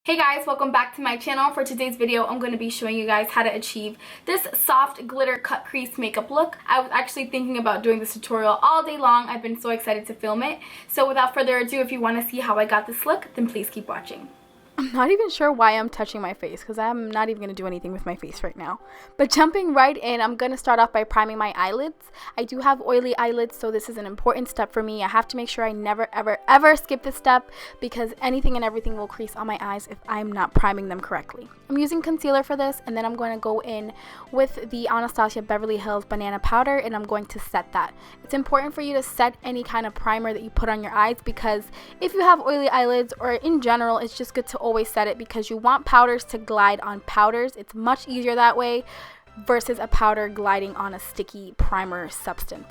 Hey guys, welcome back to my channel. For today's video, I'm going to be showing you guys how to achieve this soft glitter cut crease makeup look. I was actually thinking about doing this tutorial all day long. I've been so excited to film it. So without further ado, if you want to see how I got this look, then please keep watching. I'm not even sure why I'm touching my face because I'm not even going to do anything with my face right now. But jumping right in, I'm going to start off by priming my eyelids. I do have oily eyelids, so this is an important step for me. I have to make sure I never, ever skip this step because anything and everything will crease on my eyes if I'm not priming them correctly. I'm using concealer for this, and then I'm going to go in with the Anastasia Beverly Hills Banana Powder, and I'm going to set that. It's important for you to set any kind of primer that you put on your eyes because if you have oily eyelids or in general, it's just good to always set it because you want powders to glide on powders. It's much easier that way versus a powder gliding on a sticky primer substance.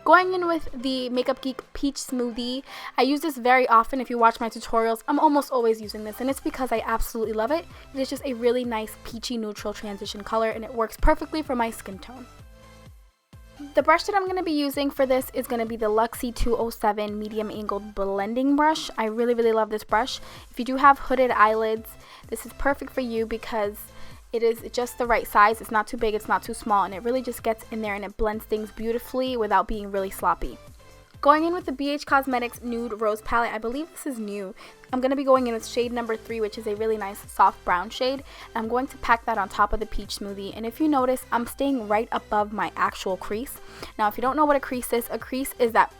Going in with the Makeup Geek Peach Smoothie. I use this very often. If you watch my tutorials, I'm almost always using this, and it's because I absolutely love it. It is just a really nice peachy neutral transition color, and it works perfectly for my skin tone. The brush that I'm going to be using for this is going to be the Luxie 207 medium angled blending brush. I really love this brush. If you do have hooded eyelids, this is perfect for you because it is just the right size. It's not too big, it's not too small, and it really just gets in there and it blends things beautifully without being really sloppy. Going in with the BH Cosmetics Nude Rose Palette. I believe this is new. I'm going to be going in with shade number 3, which is a really nice soft brown shade. I'm going to pack that on top of the peach smoothie. And if you notice, I'm staying right above my actual crease. Now, if you don't know what a crease is that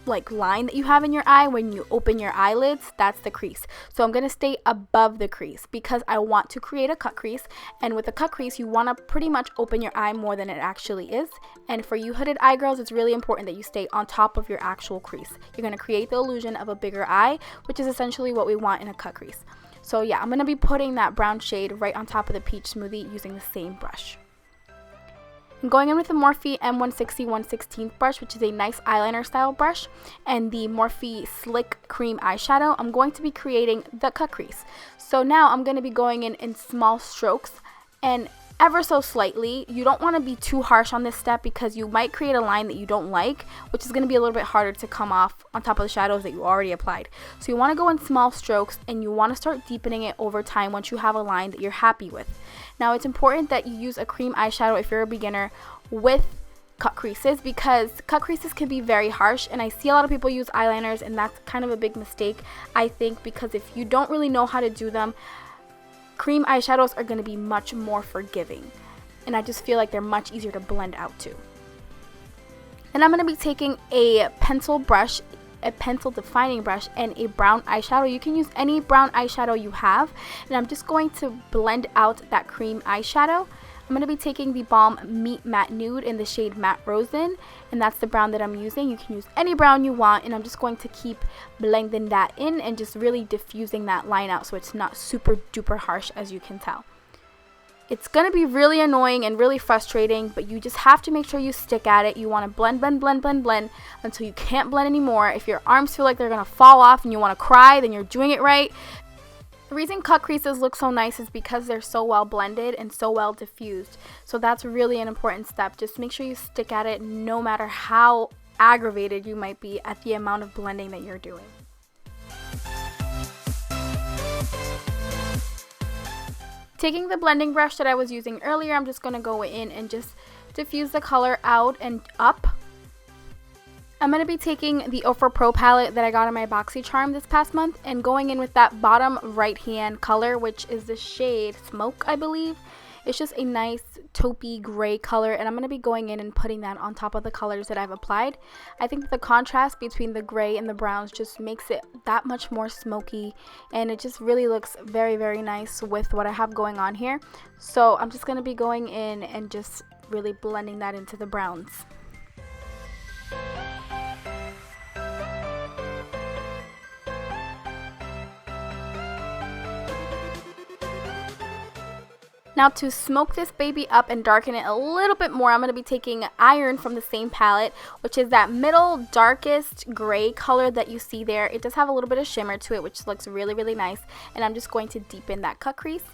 like line that you have in your eye when you open your eyelids. That's the crease. So I'm going to stay above the crease because I want to create a cut crease, and with a cut crease you want to pretty much open your eye more than it actually is. And for you hooded eye girls, it's really important that you stay on top of your actual crease. You're going to create the illusion of a bigger eye, which is essentially what we want in a cut crease. So yeah, I'm going to be putting that brown shade right on top of the peach smoothie using the same brush. I'm going in with the Morphe M160 1/16 brush, which is a nice eyeliner style brush, and the Morphe Slick Cream Eyeshadow. I'm going to be creating the cut crease. So now I'm going to be going in small strokes and ever so slightly. You don't want to be too harsh on this step because you might create a line that you don't like, which is going to be a little bit harder to come off on top of the shadows that you already applied. So you want to go in small strokes and you want to start deepening it over time once you have a line that you're happy with. Now it's important that you use a cream eyeshadow if you're a beginner with cut creases because cut creases can be very harsh, and I see a lot of people use eyeliners, and that's kind of a big mistake, I think, because if you don't really know how to do them, cream eyeshadows are going to be much more forgiving, and I just feel like they're much easier to blend out too. Then I'm going to be taking a pencil brush, a pencil defining brush, and a brown eyeshadow. You can use any brown eyeshadow you have, and I'm just going to blend out that cream eyeshadow. I'm going to be taking the Balm Meet Matte Nude in the shade Matte Rosen, and that's the brown that I'm using. You can use any brown you want, and I'm just going to keep blending that in and just really diffusing that line out so it's not super duper harsh, as you can tell. It's going to be really annoying and really frustrating, but you just have to make sure you stick at it. You want to blend until you can't blend anymore. If your arms feel like they're going to fall off and you want to cry, then you're doing it right. The reason cut creases look so nice is because they're so well blended and so well diffused. So that's really an important step. Just make sure you stick at it no matter how aggravated you might be at the amount of blending that you're doing. Taking the blending brush that I was using earlier, I'm just going to go in and just diffuse the color out and up. I'm going to be taking the Ofra Pro palette that I got in my BoxyCharm this past month and going in with that bottom right hand color, which is the shade Smoke, I believe. It's just a nice taupey gray color, and I'm going to be going in and putting that on top of the colors that I've applied. I think that the contrast between the gray and the browns just makes it that much more smoky, and it just really looks very nice with what I have going on here. So I'm just going to be going in and just really blending that into the browns. Now to smoke this baby up and darken it a little bit more, I'm going to be taking Iron from the same palette, which is that middle darkest gray color that you see there. It does have a little bit of shimmer to it, which looks really nice, and I'm just going to deepen that cut crease.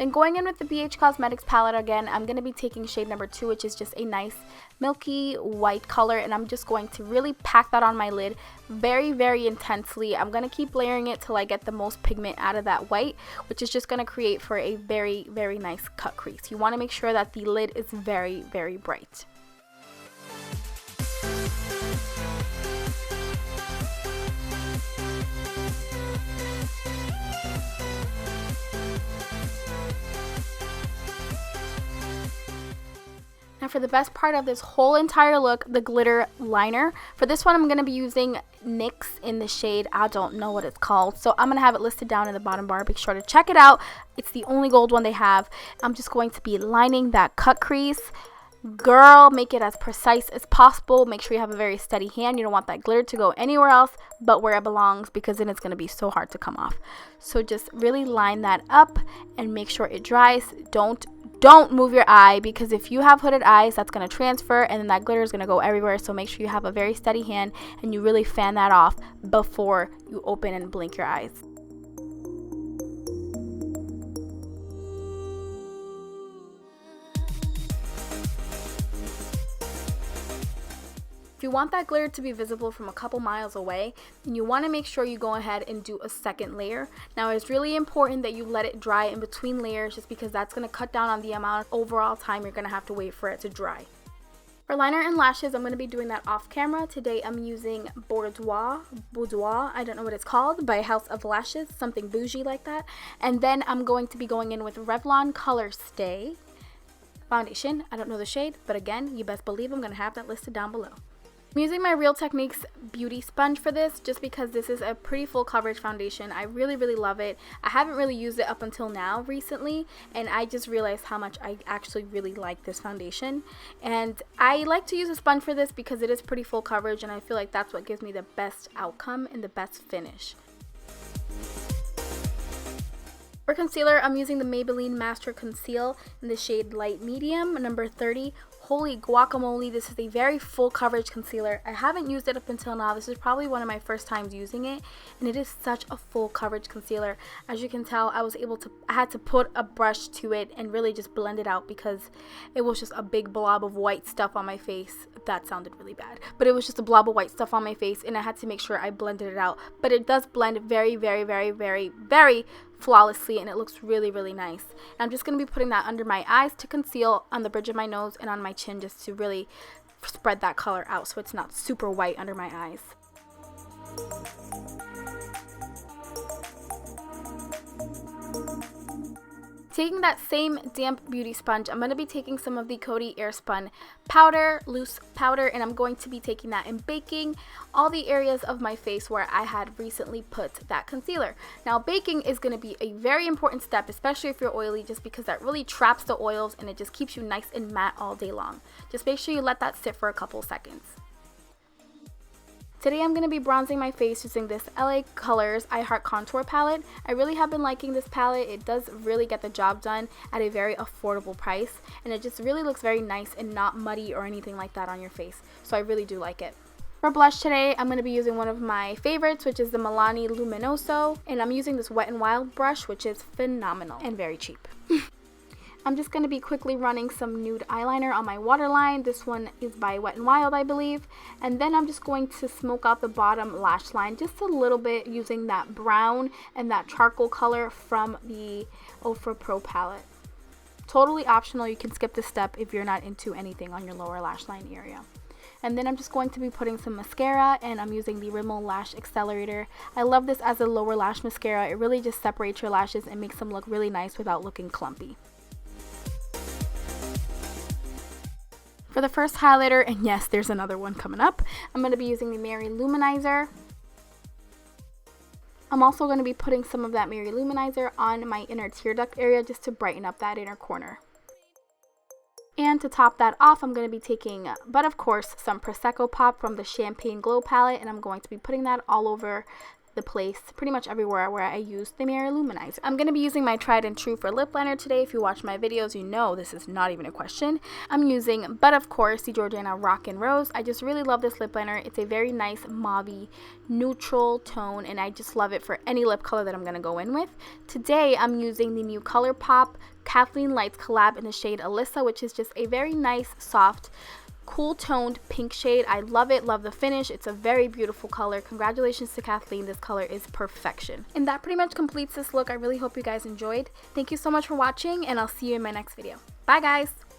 Then going in with the BH Cosmetics palette again, I'm going to be taking shade number 2, which is just a nice milky white color, and I'm just going to really pack that on my lid very, very intensely. I'm going to keep layering it till I get the most pigment out of that white, which is just going to create for a very, very nice cut crease. You want to make sure that the lid is very, very bright. Now for the best part of this whole entire look, the glitter liner. For this one, I'm going to be using NYX in the shade, I don't know what it's called. So I'm going to have it listed down in the bottom bar. Be sure to check it out. It's the only gold one they have. I'm just going to be lining that cut crease. Girl, make it as precise as possible. Make sure you have a very steady hand. You don't want that glitter to go anywhere else but where it belongs, because then it's going to be so hard to come off. So just really line that up and make sure it dries. Don't move your eye, because if you have hooded eyes, that's going to transfer and then that glitter is going to go everywhere. So make sure you have a very steady hand and you really fan that off before you open and blink your eyes. If you want that glitter to be visible from a couple miles away, then you want to make sure you go ahead and do a second layer. Now it's really important that you let it dry in between layers, just because that's going to cut down on the amount of overall time you're going to have to wait for it to dry. For liner and lashes, I'm going to be doing that off camera. Today I'm using Boudoir, I don't know what it's called, by House of Lashes, something bougie like that. And then I'm going to be going in with Revlon Colorstay foundation. I don't know the shade, but again, you best believe I'm going to have that listed down below. I'm using my Real Techniques beauty sponge for this, just because this is a pretty full coverage foundation. I really, really love it. I haven't really used it up until now recently, and I just realized how much I actually really like this foundation. And I like to use a sponge for this because it is pretty full coverage, and I feel like that's what gives me the best outcome and the best finish. For concealer, I'm using the Maybelline Master Conceal in the shade Light Medium, number 30. Holy guacamole, this is a very full coverage concealer. I haven't used it up until now. This is probably one of my first times using it, and it is such a full coverage concealer. As you can tell, I had to put a brush to it and really just blend it out, because it was just a big blob of white stuff on my face. That sounded really bad, but it was just a blob of white stuff on my face, and I had to make sure I blended it out. But it does blend very, very, very, very, very flawlessly, and it looks really, really nice. And I'm just going to be putting that under my eyes to conceal, on the bridge of my nose, and on my chin, just to really spread that color out so it's not super white under my eyes. Taking that same damp beauty sponge, I'm going to be taking some of the Coty Airspun powder, loose powder, and I'm going to be taking that and baking all the areas of my face where I had recently put that concealer. Now baking is going to be a very important step, especially if you're oily, just because that really traps the oils and it just keeps you nice and matte all day long. Just make sure you let that sit for a couple seconds. Today I'm going to be bronzing my face using this LA Colors I Heart Contour palette. I really have been liking this palette. It does really get the job done at a very affordable price, and it just really looks very nice and not muddy or anything like that on your face. So I really do like it. For blush today, I'm going to be using one of my favorites, which is the Milani Luminoso, and I'm using this Wet n Wild brush, which is phenomenal and very cheap. I'm just going to be quickly running some nude eyeliner on my waterline. This one is by Wet n Wild, I believe. And then I'm just going to smoke out the bottom lash line just a little bit using that brown and that charcoal color from the Ofra Pro palette. Totally optional. You can skip this step if you're not into anything on your lower lash line area. And then I'm just going to be putting some mascara, and I'm using the Rimmel Lash Accelerator. I love this as a lower lash mascara. It really just separates your lashes and makes them look really nice without looking clumpy. For the first highlighter, and yes, there's another one coming up, I'm going to be using the Mary Luminizer. I'm also going to be putting some of that Mary Luminizer on my inner tear duct area just to brighten up that inner corner. And to top that off, I'm going to be taking, but of course, some Prosecco Pop from the Champagne Glow palette, and I'm going to be putting that all over the place pretty much everywhere where I use the mirror luminizer. I'm going to be using my tried and true for lip liner today. If you watch my videos, you know this is not even a question. I'm using, but of course, the Jordana Rock and Rose. I just really love this lip liner. It's a very nice mauve neutral tone, and I just love it for any lip color that I'm going to go in with. Today, I'm using the new ColourPop Kathleen Lights collab in the shade Alyssa, which is just a very nice, soft, cool toned pink shade. I love it, love the finish. It's a very beautiful color. Congratulations to Kathleen. This color is perfection. And that pretty much completes this look. I really hope you guys enjoyed. Thank you so much for watching, and I'll see you in my next video. Bye guys!